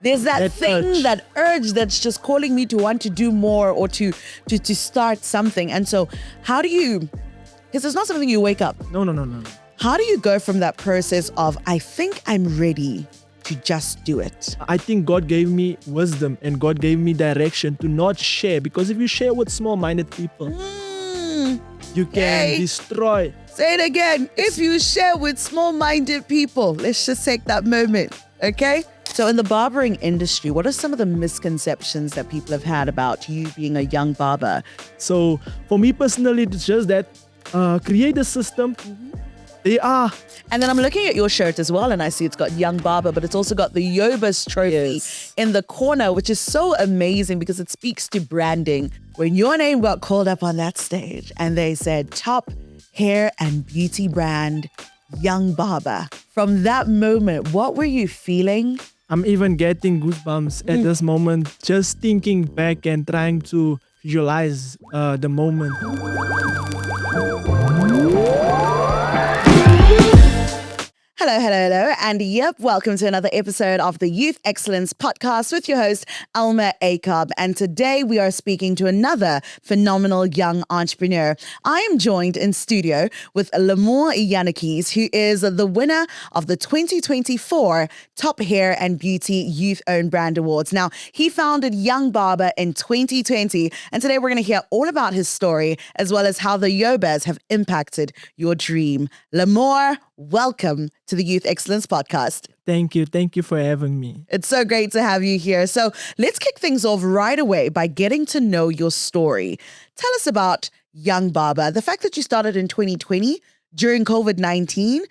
There's that thing, urge. that urge that's just calling me to want to do more or to start something. And so how do you, because it's not something you wake up. No. How do you go from that process of, I think I'm ready to just do it? I think God gave me wisdom and God gave me direction to not share, because if you share with small-minded people, you can destroy. Say it again. If you share with small-minded people, let's just take that moment, okay? So in the barbering industry, what are some of the misconceptions that people have had about you being a young barber? So for me personally, it's just that create a system. They are. And then I'm looking at your shirt as well, and I see it's got Young Barber, but it's also got the YOBA's trophy in the corner, which is so amazing because it speaks to branding. When your name got called up on that stage and they said top hair and beauty brand, Young Barber. From that moment, what were you feeling? I'm even getting goosebumps at this moment, just thinking back and trying to visualize the moment. Hello. And welcome to another episode of the Youth Excellence Podcast with your host, Elma Akob. And today we are speaking to another phenomenal young entrepreneur. I am joined in studio with Le-More Jannetjies, who is the winner of the 2024 Top Hair and Beauty Youth Owned Brand Awards. Now, he founded Young Barber in 2020. And today we're going to hear all about his story, as well as how the YOBAs have impacted your dream. Le-More, welcome to the Youth Excellence Podcast. Thank you for having me. It's so great to have you here. So let's kick things off right away by getting to know your story. Tell us about Young Barber, the fact that you started in 2020 during COVID-19.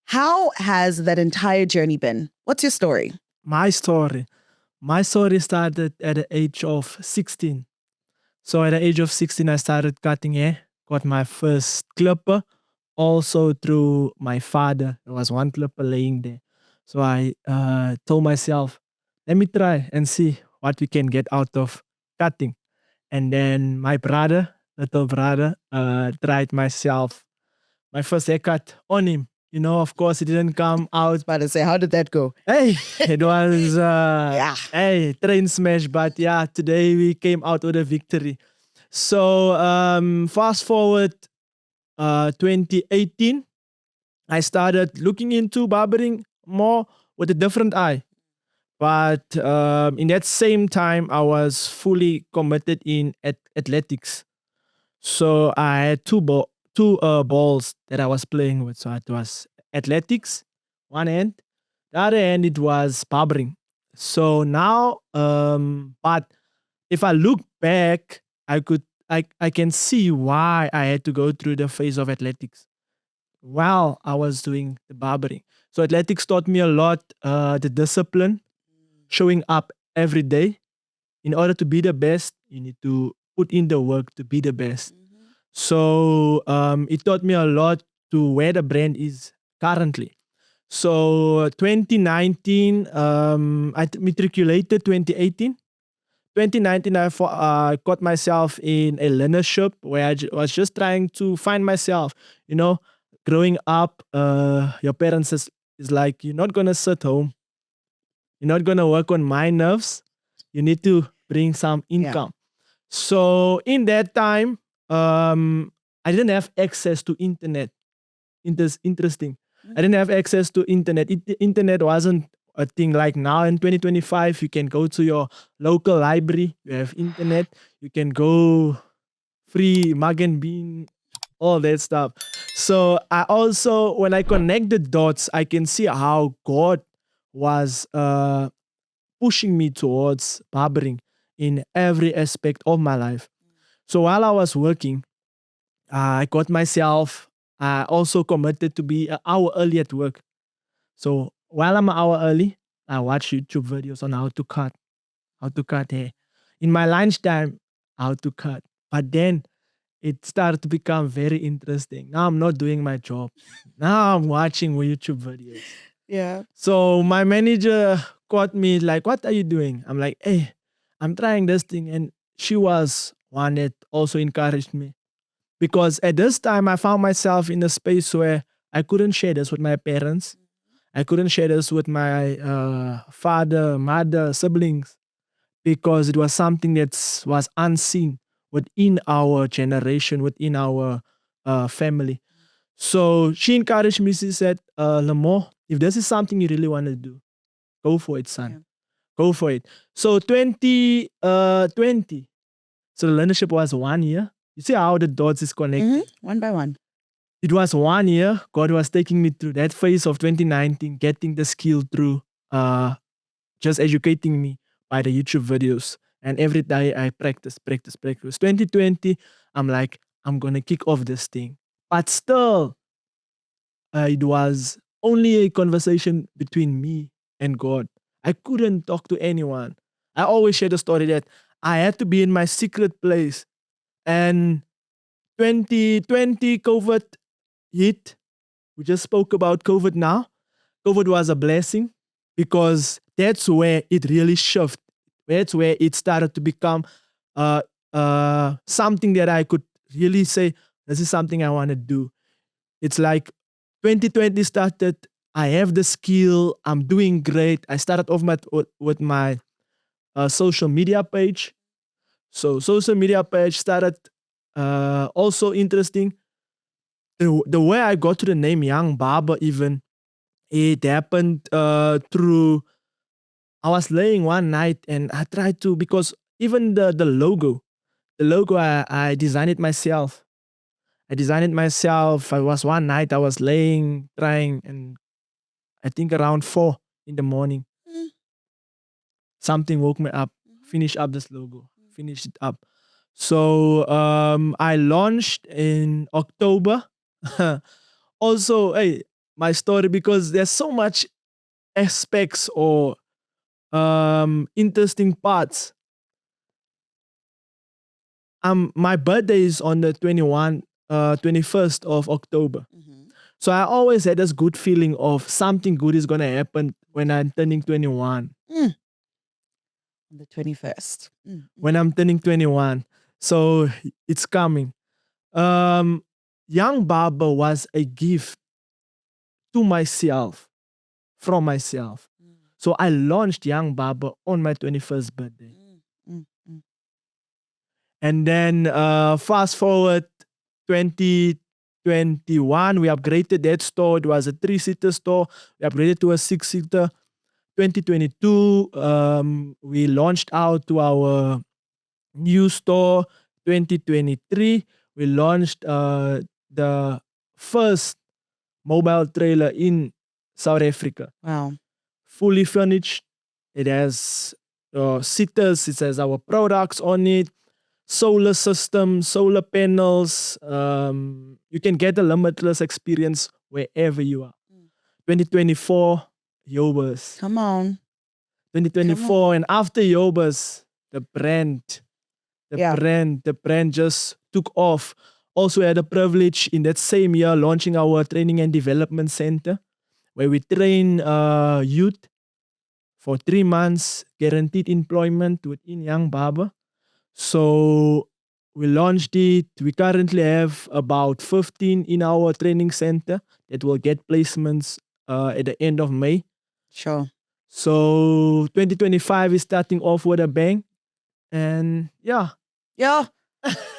How has that entire journey been? What's your story? My story started at the age of 16. So at the age of 16, I started cutting hair, got my first clipper. Also through my father, there was one clipper laying there. So I told myself, let me try and see what we can get out of cutting. And then my little brother, tried my first haircut on him. You know, of course, it didn't come out. About to say, how did that go? Hey, it was, train smash. But yeah, today we came out with a victory. So fast forward 2018, I started looking into barbering more with a different eye. But in that same time, I was fully committed in athletics. So I had two balls that I was playing with. So it was athletics, one end. The other end, it was barbering. So now, but if I look back, I can see why I had to go through the phase of athletics while I was doing the barbering. So athletics taught me a lot, the discipline, showing up every day. In order to be the best, you need to put in the work to be the best. So it taught me a lot to where the brand is currently. So 2019, I matriculated 2018. 2019, I got myself in a learnership where I was just trying to find myself. You know, growing up, your parents is like, you're not going to sit home. You're not going to work on my nerves. You need to bring some income. Yeah. So in that time, I didn't have access to internet. Interesting. I didn't have access to internet. Internet wasn't a thing like now in 2025. You can go to your local library. You have internet. You can go free mug and bean, all that stuff. So I also, when I connect the dots, I can see how God was pushing me towards barbering in every aspect of my life. So while I was working, I got myself also committed to be an hour early at work. So while I'm an hour early, I watch YouTube videos on how to cut hair. In my lunchtime, how to cut. But then it started to become very interesting. Now I'm not doing my job. Now I'm watching YouTube videos. Yeah. So my manager caught me like, what are you doing? I'm like, hey, I'm trying this thing. And she was one that also encouraged me. Because at this time, I found myself in a space where I couldn't share this with my parents. I couldn't share this with my father, mother, siblings, because it was something that was unseen within our generation, within our family. So she encouraged me. She said, Le-More, if this is something you really want to do, go for it, son. Yeah. Go for it. So 2020, so the learnership was 1 year. You see how the dots is connected? One by one. It was 1 year. God was taking me through that phase of 2019, getting the skill through, just educating me by the YouTube videos. And every day I practice. 2020, I'm like, I'm going to kick off this thing. But still, it was only a conversation between me and God. I couldn't talk to anyone. I always share the story that I had to be in my secret place. And 2020, COVID hit. We just spoke about COVID now. COVID was a blessing because that's where it really shifted. That's where it started to become something that I could really say, this is something I want to do. It's like 2020 started. I have the skill. I'm doing great. I started off with my social media page. So social media page started also interesting. The way I got to the name Young Barber even, it happened through, I was laying one night and I tried to, because even the logo I designed it myself. I designed it myself. I was one night I was laying, trying, and I think around 4 in the morning, something woke me up. Finish up this logo. Finish it up. So I launched in October. Also, hey, my story, because there's so much aspects or interesting parts. My birthday is on the 21st of October. So I always had this good feeling of something good is gonna happen when I'm turning 21. On the 21st. When I'm turning 21. So it's coming. Young Barber was a gift to myself, from myself. So I launched Young Barber on my 21st birthday. And then fast forward 2021, we upgraded that store. It was a 3-seater store. We upgraded to a 6-seater. 2022, we launched out to our new store. 2023, we launched the first mobile trailer in South Africa. Wow. Fully furnished. It has seaters. It has our products on it. Solar system, solar panels. You can get a limitless experience wherever you are. 2024, YOBAs. Come on. 2024, and after YOBAs, the brand just took off. Also had the privilege in that same year launching our training and development center, where we train youth for 3 months, guaranteed employment within Young Barber. So we launched it. We currently have about 15 in our training center that will get placements at the end of May. Sure. So 2025 is starting off with a bang. And yeah.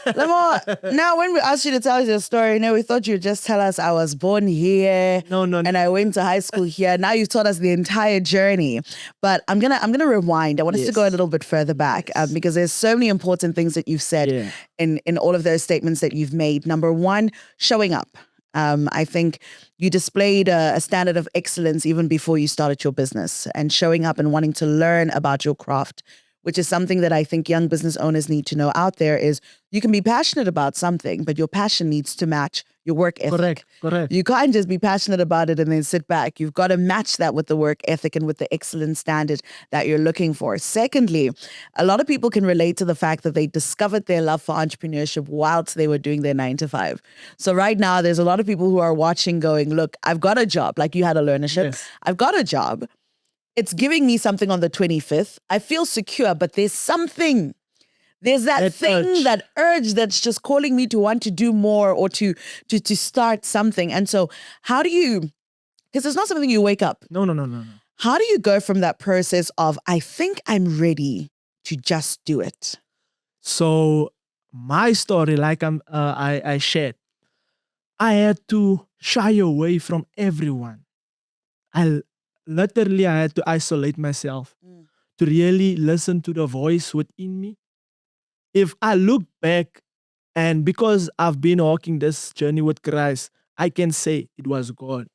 Le-More, now when we asked you to tell us your story, we thought you'd just tell us I was born here. No. And I went to high school here. Now you've told us the entire journey. But I'm gonna rewind. I want us to go a little bit further back because there's so many important things that you've said in all of those statements that you've made. Number one, showing up. I think you displayed a standard of excellence even before you started your business, and showing up and wanting to learn about your craft, which is something that I think young business owners need to know out there. Is you can be passionate about something, but your passion needs to match your work ethic. Correct. You can't just be passionate about it and then sit back. You've got to match that with the work ethic and with the excellent standard that you're looking for. Secondly, a lot of people can relate to the fact that they discovered their love for entrepreneurship whilst they were doing their 9-to-5. So right now, there's a lot of people who are watching going, look, I've got a job. Like you had a learnership. Yes. I've got a job. It's giving me something on the 25th. I feel secure, but there's something. There's that thing, urge. that urge that's just calling me to want to do more or to start something. And so how do you Because it's not something you wake up. No. How do you go from that process of, I think I'm ready, to just do it? So my story, like I shared, I had to shy away from everyone. I had to isolate myself to really listen to the voice within me. If I look back, and because I've been walking this journey with Christ, I can say it was God.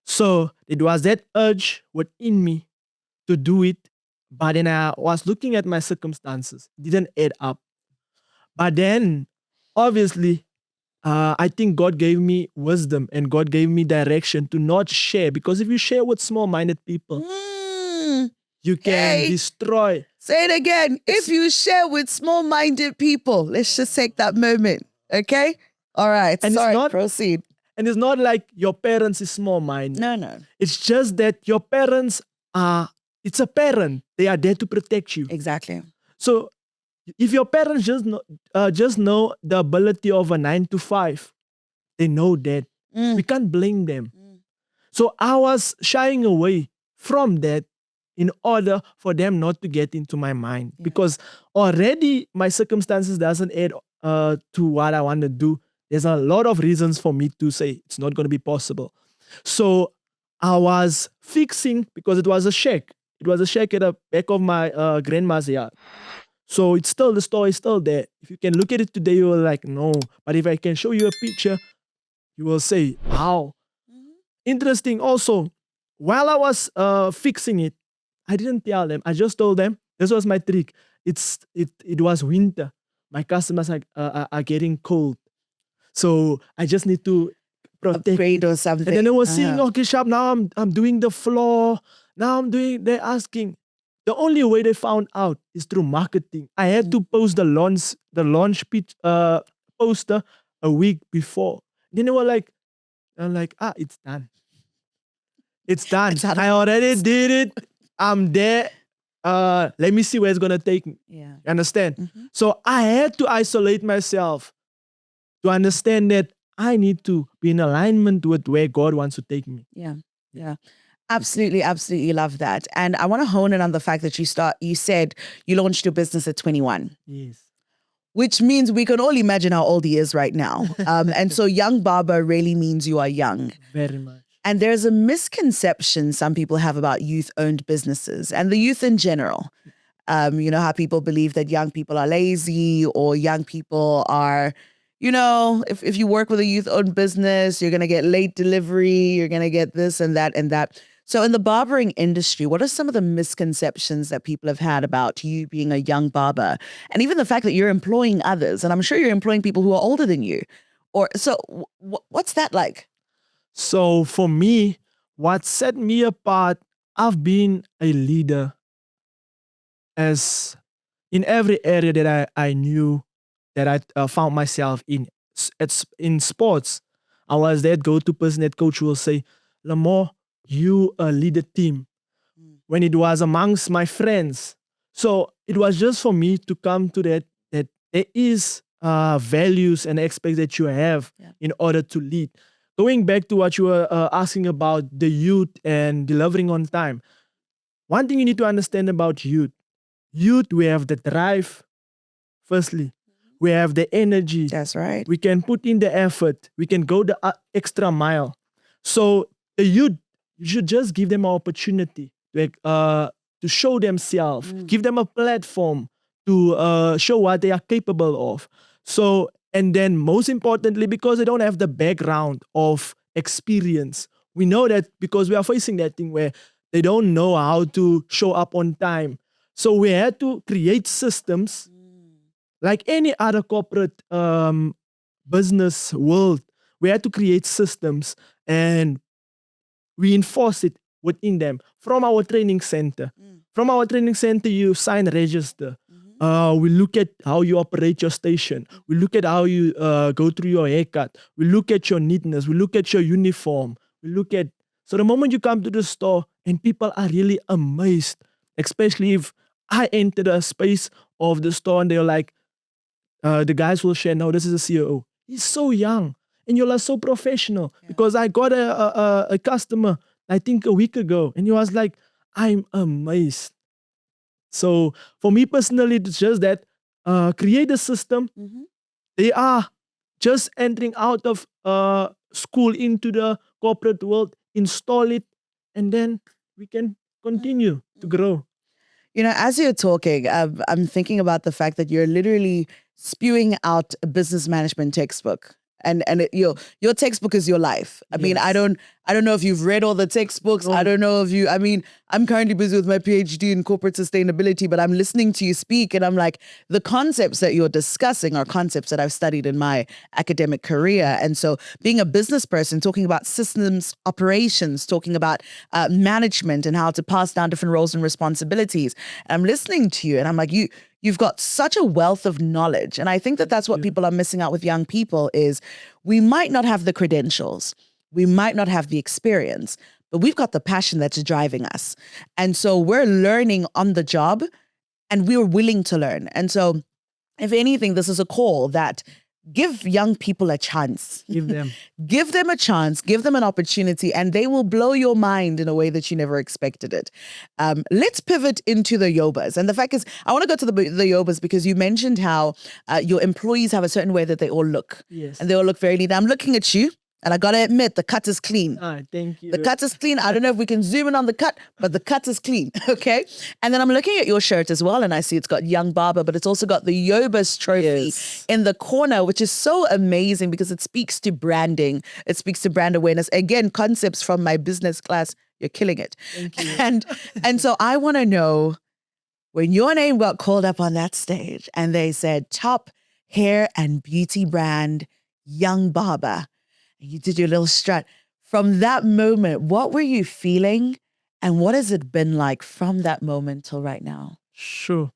So it was that urge within me to do it, but then I was looking at my circumstances. It didn't add up. But then, obviously, I think God gave me wisdom and God gave me direction to not share. Because if you share with small-minded people, you can destroy. Say it again. If you share with small-minded people, let's just take that moment. Okay? All right. And sorry, proceed. And it's not like your parents is small-minded. No. It's just that your parents it's a parent. They are there to protect you. Exactly. So if your parents just know the ability of a 9 to 5, they know that. We can't blame them. So I was shying away from that in order for them not to get into my mind. Because already my circumstances doesn't add to what I want to do. There's a lot of reasons for me to say it's not going to be possible. So I was fixing, because it was a shack. It was a shack at the back of my grandma's yard. So it's still, the store is still there. If you can look at it today, you will like, no. But if I can show you a picture, you will say, how? Interesting also, while I was fixing it, I didn't tell them. I just told them, this was my trick. It was winter. My customers are getting cold. So I just need to protect upgrade or something. And then they were saying, okay, Sharp, now I'm doing the floor. Now they're asking. The only way they found out is through marketing. I had to post the launch pitch, poster a week before. Then they were like, I'm like, it's done. It's done. I already did it. I'm there. Let me see where it's gonna take me. Yeah. You understand? So I had to isolate myself to understand that I need to be in alignment with where God wants to take me. Yeah. Absolutely love that. And I want to hone in on the fact that you said you launched your business at 21. Yes. Which means we can all imagine how old he is right now. And so Young Barber really means you are young. Very much. And there's a misconception some people have about youth-owned businesses and the youth in general. You know, how people believe that young people are lazy, or young people are, you know, if you work with a youth-owned business, you're going to get late delivery, you're going to get this and that and that. So in the barbering industry, what are some of the misconceptions that people have had about you being a young barber? And even the fact that you're employing others, and I'm sure you're employing people who are older than you. What's that like? So for me, what set me apart, I've been a leader as in every area that I knew that I found myself in. In sports, I was that go-to person that coach will say, Le-More, you lead a team. When it was amongst my friends. So it was just for me to come to that there is values and aspects that you have in order to lead. Going back to what you were asking about the youth and delivering on time. One thing you need to understand about youth, we have the drive, firstly. We have the energy. That's right. We can put in the effort. We can go the extra mile. So the youth, you should just give them an opportunity to show themselves. Give them a platform to show what they are capable of. So, and then most importantly, because they don't have the background of experience, we know that because we are facing that thing where they don't know how to show up on time. So we had to create systems like any other corporate business world. We had to create systems and we enforce it within them from our training center. From our training center, you sign register. We look at how you operate your station. We look at how you go through your haircut. We look at your neatness. We look at your uniform. So the moment you come to the store and people are really amazed, especially if I enter the space of the store and they're like, the guys will share, no, this is a COO. He's so young. and you are so professional. Because I got a customer, I think a week ago, and he was like, I'm amazed. So for me personally, it's just that create a system. They are just entering out of school into the corporate world, install it, and then we can continue to grow. You know, as you're talking, I'm thinking about the fact that you're literally spewing out a business management textbook, and your textbook is your life. I mean, I don't know if you've read all the textbooks. I don't know if you. I mean, I'm currently busy with my PhD in corporate sustainability, but I'm listening to you speak, and I'm like, the concepts that you're discussing are concepts that I've studied in my academic career. And so, being a business person, talking about systems operations, talking about management and how to pass down different roles and responsibilities. And I'm listening to you, and I'm like, you've got such a wealth of knowledge. And I think that that's what people are missing out with young people is we might not have the credentials, we might not have the experience, but we've got the passion that's driving us. And so we're learning on the job, and we're willing to learn. And so if anything, this is a call that give young people a chance. Give them. Give them a chance, give them an opportunity, and they will blow your mind in a way that you never expected it. Let's pivot into the YOBAs. And the fact is, I want to go to the YOBAs because you mentioned how your employees have a certain way that they all look. Yes. And they all look very neat. I'm looking at you, and I got to admit, the cut is clean. Thank you. The cut is clean. I don't know if we can zoom in on the cut, but the cut is clean, okay? And then I'm looking at your shirt as well, and I see it's got Young Barber, but it's also got the YOBA's trophy in the corner, which is so amazing because it speaks to branding. It speaks to brand awareness. Again, concepts from my business class. You're killing it. Thank you. And so I want to know, when your name got called up on that stage and they said, top hair and beauty brand, Young Barber, and you did your little strut. From that moment, what were you feeling, and what has it been like from that moment till right now? Sure.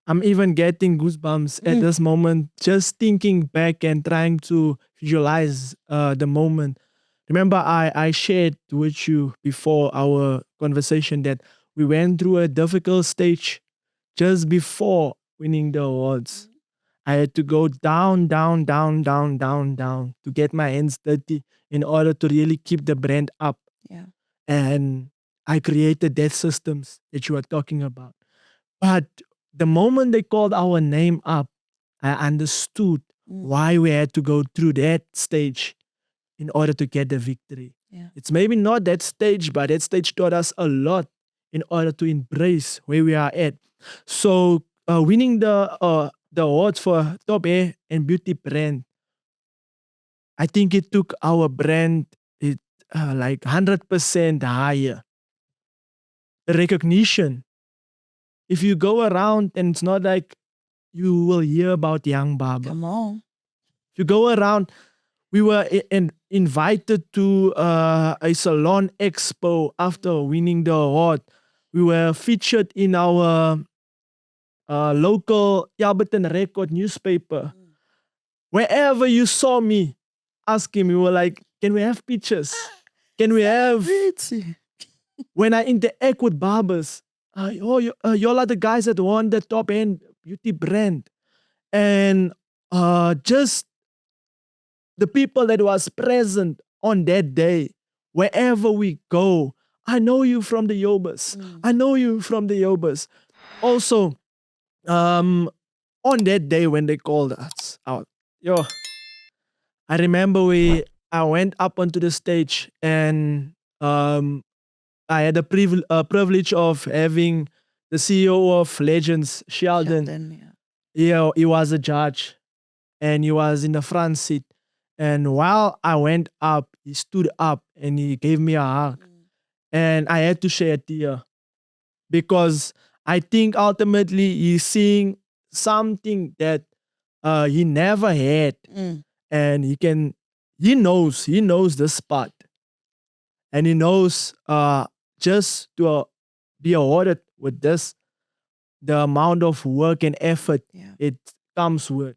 I'm even getting goosebumps at this moment, just thinking back and trying to visualize the moment. Remember, I shared with you before our conversation that we went through a difficult stage just before winning the awards. I had to go down to get my hands dirty in order to really keep the brand up. Yeah. And I created that systems that you are talking about. But the moment they called our name up, I understood why we had to go through that stage in order to get the victory. Yeah. It's maybe not that stage, but that stage taught us a lot in order to embrace where we are at. So winning the awards for top hair and beauty brand, I think it took our brand like 100% higher. The recognition. If you go around and it's not like you will hear about Young Barber. Come on. If you go around, we were invited to a salon expo after winning the award. We were featured in our local Yalberton Record newspaper. Wherever you saw me, ask him, we were like, can we have pictures? Can we have... When I interact with barbers, y'all are the guys that won the top end beauty brand. And just the people that was present on that day, wherever we go, I know you from the YOBAs. I know you from the YOBAs. Also, on that day when they called us out, I remember I went up onto the stage and I had the privilege of having the CEO of Legends, Sheldon. Yeah, he was a judge and he was in the front seat. And while I went up, he stood up and he gave me a hug. And I had to shed a tear because I think ultimately he's seeing something that he never had. And he knows the spot. And he knows just to be awarded with this, the amount of work and effort it comes with.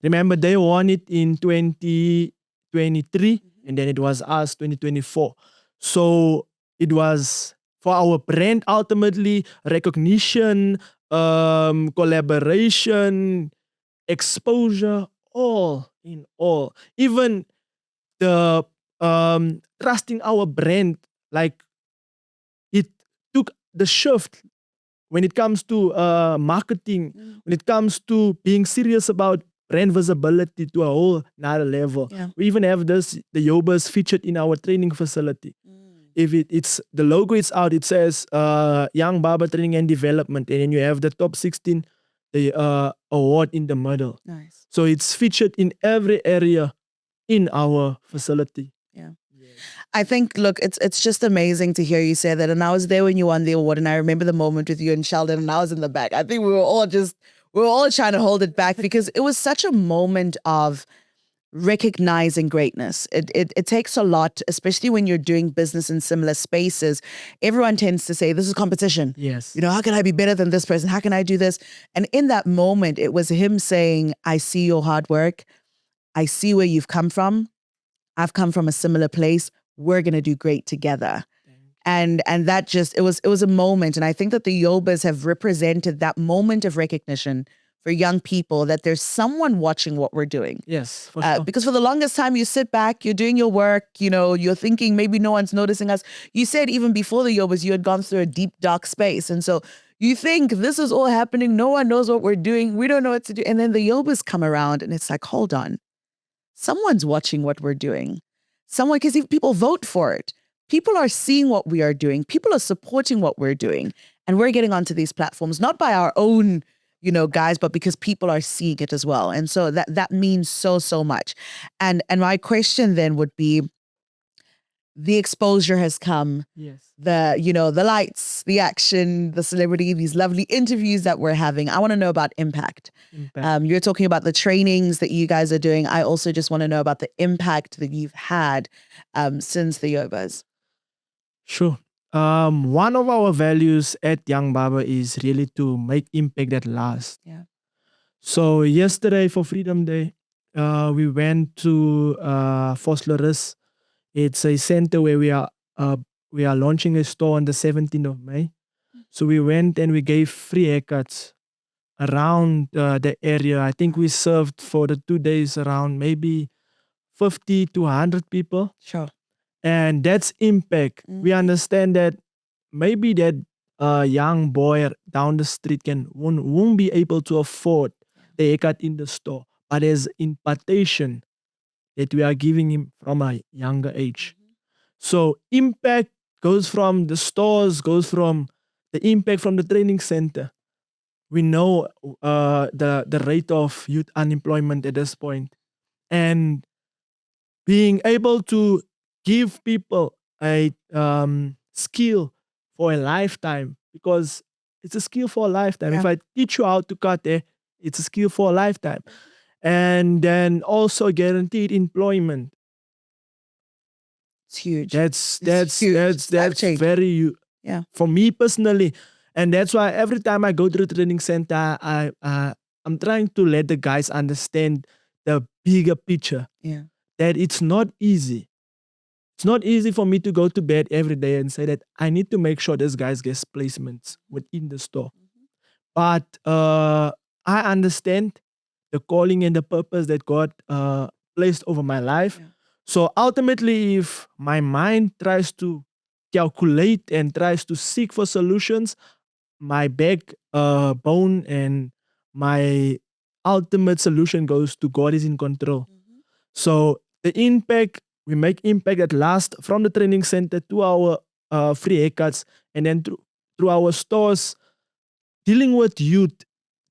Remember, they won it in 2023, and then it was us, 2024. So it was for our brand, ultimately, recognition, collaboration, exposure, all in all. Even the trusting our brand, like it took the shift when it comes to marketing, when it comes to being serious about brand visibility to a whole another level. Yeah. We even have the YOBAs featured in our training facility. If it's the logo is out, it says Young Barber Training and Development, and then you have the top 16, the award in the middle. Nice. So it's featured in every area in our facility. Yeah. I think, look, it's just amazing to hear you say that. And I was there when you won the award, and I remember the moment with you and Sheldon, and I was in the back. I think we were all trying to hold it back because it was such a moment of recognizing greatness. It takes a lot, especially when you're doing business in similar spaces. Everyone tends to say, this is competition. Yes. You know, how can I be better than this person? How can I do this? And in that moment, it was him saying, I see your hard work. I see where you've come from. I've come from a similar place. We're going to do great together. And that just, it was a moment. And I think that the YOBAs have represented that moment of recognition for young people, that there's someone watching what we're doing. Yes, for sure. Because for the longest time, you sit back, you're doing your work, you know, you're thinking maybe no one's noticing us. You said even before the YOBAs, you had gone through a deep, dark space. And so you think this is all happening. No one knows what we're doing. We don't know what to do. And then the YOBAs come around and it's like, hold on. Someone's watching what we're doing. Someone, because people vote for it. People are seeing what we are doing. People are supporting what we're doing. And we're getting onto these platforms, not by our own, you know, guys, but because people are seeing it as well. And so that means so much. And my question then would be, the exposure has come. Yes. The, you know, the lights, the action, the celebrity, these lovely interviews that we're having. I want to know about impact. You're talking about the trainings that you guys are doing. I also just want to know about the impact that you've had since the YOBAs. Sure. One of our values at Young Barber is really to make impact that lasts. Yeah. So yesterday for Freedom Day, we went to Vosloorus. It's a center where we are launching a store on the 17th of May. So we went and we gave free haircuts around the area. I think we served for the 2 days around maybe 50 to 100 people. Sure. And that's impact. We understand that maybe that young boy down the street won't be able to afford the haircut in the store. But there's impartation that we are giving him from a younger age. So impact goes from the stores, goes from the impact from the training center. We know the rate of youth unemployment at this point. And being able to give people a skill for a lifetime, because it's a skill for a lifetime. Yeah. If I teach you how to cut hair, it's a skill for a lifetime. And then also guaranteed employment. It's huge. That's huge. that's very for me personally. And that's why every time I go to the training center, I'm trying to let the guys understand the bigger picture. Yeah. That it's not easy. It's not easy for me to go to bed every day and say that I need to make sure this guys gets placements within the store. But I understand the calling and the purpose that God placed over my life. Yeah. So ultimately, if my mind tries to calculate and tries to seek for solutions, my backbone and my ultimate solution goes to God is in control. So the impact, we make impact that lasts from the training center to our free haircuts, and then through our stores, dealing with youth,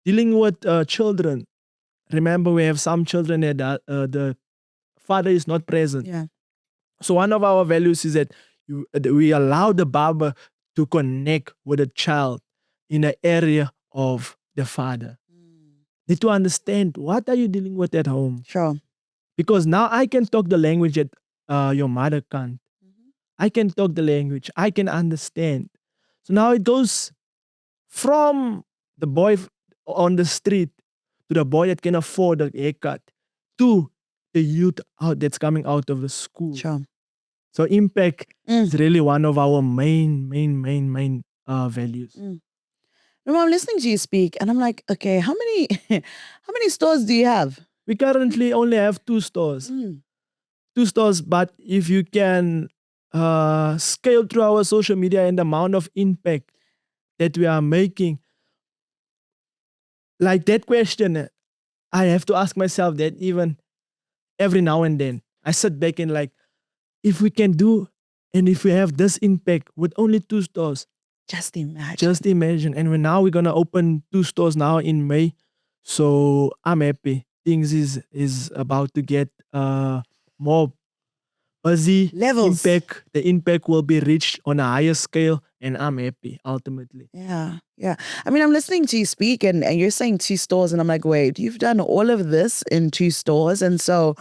dealing with children. Remember, we have some children that the father is not present. Yeah. So one of our values is that we allow the barber to connect with a child in the area of the father. Need to understand, what are you dealing with at home? Sure. Because now I can talk the language that your mother can't. I can talk the language. I can understand. So now it goes from the boy on the street to the boy that can afford a haircut to the youth that's coming out of the school. Sure. So impact is really one of our main values. No, I'm listening to you speak, and I'm like, okay, how many stores do you have? We currently only have 2 stores. 2 2 stores, but if you can scale through our social media and the amount of impact that we are making, like that question, I have to ask myself that even every now and then. I sit back and like, if we can do and if we have this impact with only 2 stores, Just imagine. just imagine. And we're gonna open 2 stores now in May. So I'm happy. Things is about to get more busy. Levels. The impact will be reached on a higher scale, and I'm happy ultimately. Yeah. I mean, I'm listening to you speak and you're saying 2 stores and I'm like, wait, you've done all of this in 2 stores. And so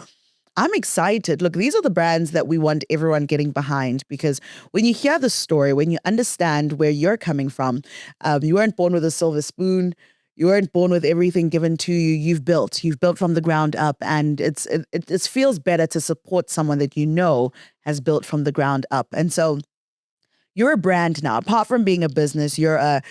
I'm excited. Look, these are the brands that we want everyone getting behind, because when you hear the story, when you understand where you're coming from, you weren't born with a silver spoon. You weren't born with everything given to you. You've built from the ground up, and it feels better to support someone that you know has built from the ground up. And so you're a brand now. Apart from being a business, you're a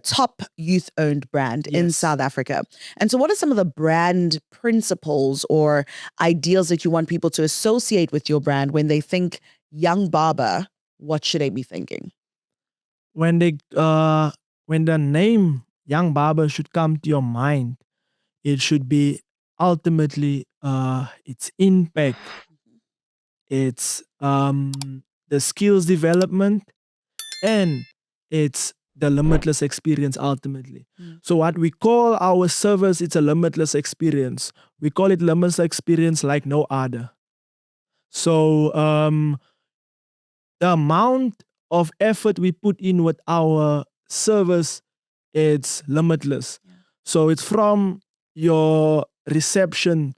top youth-owned brand in South Africa. And so what are some of the brand principles or ideals that you want people to associate with your brand when they think Young Barber? What should they be thinking? When the name Young Barber should come to your mind, it should be ultimately its impact, it's the skills development, and it's the limitless experience ultimately. So what we call our service, it's a limitless experience. We call it limitless experience like no other. So the amount of effort we put in with our service, it's limitless. So it's from your reception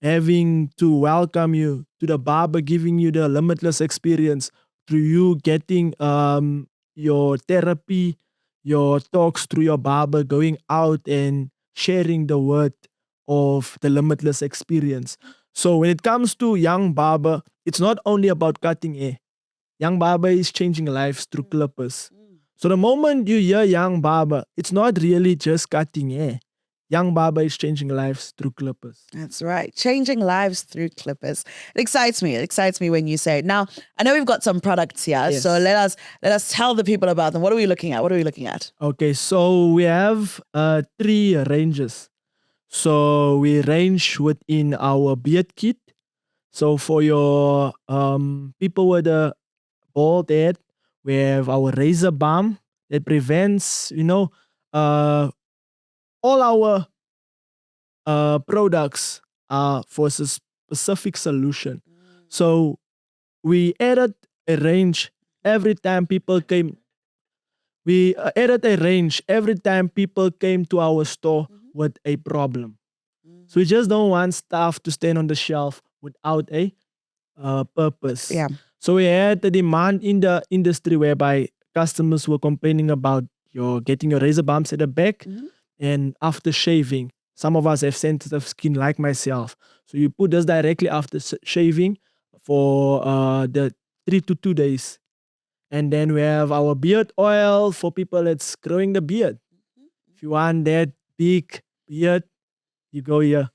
having to welcome you, to the barber giving you the limitless experience, to you getting your therapy, your talks through your barber, going out and sharing the word of the limitless experience. So when it comes to Young Barber, it's not only about cutting hair. Young Barber is changing lives through clippers. So the moment you hear Young Barber, it's not really just cutting hair. Young Barber is changing lives through clippers. That's right. Changing lives through clippers. It excites me. It excites me when you say it. Now, I know we've got some products here. Yes. So let us tell the people about them. What are we looking at? Okay, so we have 3 ranges. So we range within our beard kit. So for your people with a bald head, we have our razor balm that prevents, all our products are for a specific solution. So we added a range every time people came. We added a range every time people came to our store with a problem. So we just don't want stuff to stand on the shelf without a purpose. Yeah. So we had the demand in the industry whereby customers were complaining about getting your razor bumps at the back, and after shaving, some of us have sensitive skin like myself. So you put this directly after shaving for the 3 to 2 days. And then we have our beard oil for people that's growing the beard. If you want that big beard, you go here.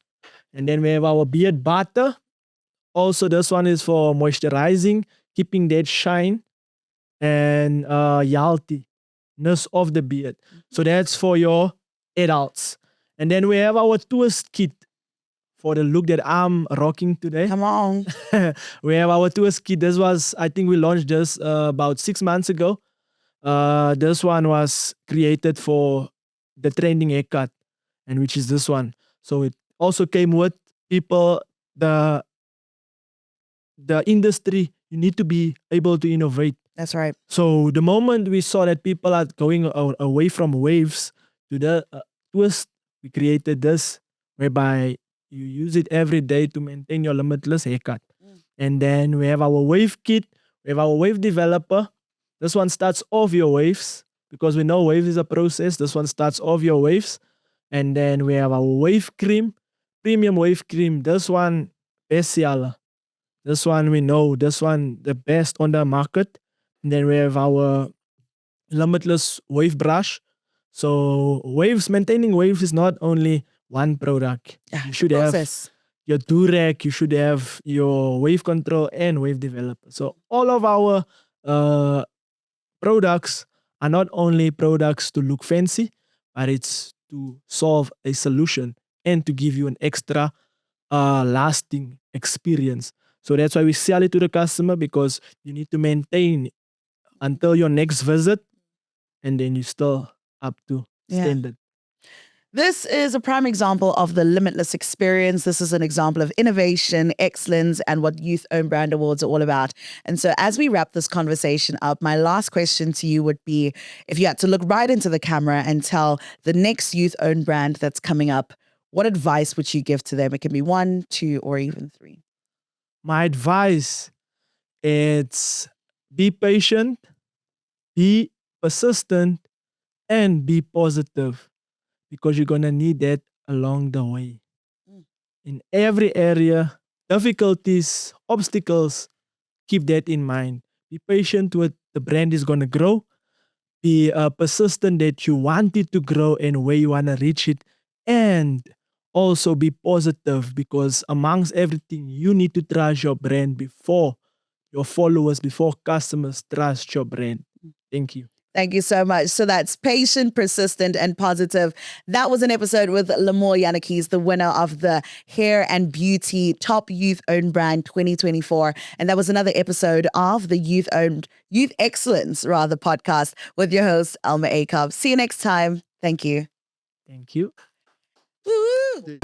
And then we have our beard butter. Also, this one is for moisturizing, keeping that shine and healthiness of the beard. So that's for your adults. And then we have our twist kit for the look that I'm rocking today. Come on. We have our twist kit. This was, I think we launched this about 6 months ago. This one was created for the trending haircut, and which is this one. So it also came with people, the industry, you need to be able to innovate. That's right. So the moment we saw that people are going away from waves to the twist, we created this whereby you use it every day to maintain your limitless haircut. And then we have our wave kit. We have our wave developer. This one starts off your waves because we know wave is a process. This one starts off your waves. And then we have our wave cream, premium wave cream. This one, best seller. This one we know, this one the best on the market. And then we have our limitless wave brush. So waves, maintaining waves is not only one product. Yeah, You should process. your durag, you should have your wave control and wave developer. So all of our uh, products are not only products to look fancy, but it's to solve a solution and to give you an extra lasting experience. So that's why we sell it to the customer, because you need to maintain it until your next visit, and then you still up to Yeah. standard. This is a prime example of the limitless experience. This is an example of innovation, excellence, and what Youth Own Brand Awards are all about. And so, as we wrap this conversation up, my last question to you would be, if you had to look right into the camera and tell the next Youth Own brand that's coming up, what advice would you give to them? It can be 1, 2, or even 3. My advice is be patient, be persistent, and be positive, because you're gonna need that along the way. Mm. In every area, difficulties, obstacles, keep that in mind. Be patient with the brand is gonna grow. Be persistent that you want it to grow and where you wanna reach it, and also be positive, because amongst everything, you need to trust your brand before your followers, before customers trust your brand. Thank you. Thank you so much. So that's patient, persistent, and positive. That was an episode with Le-More Jannetjies, the winner of the Hair and Beauty Top Youth Owned Brand 2024. And that was another episode of the Youth Excellence podcast with your host, Elma Akob. See you next time. Thank you. Thank you. Woo!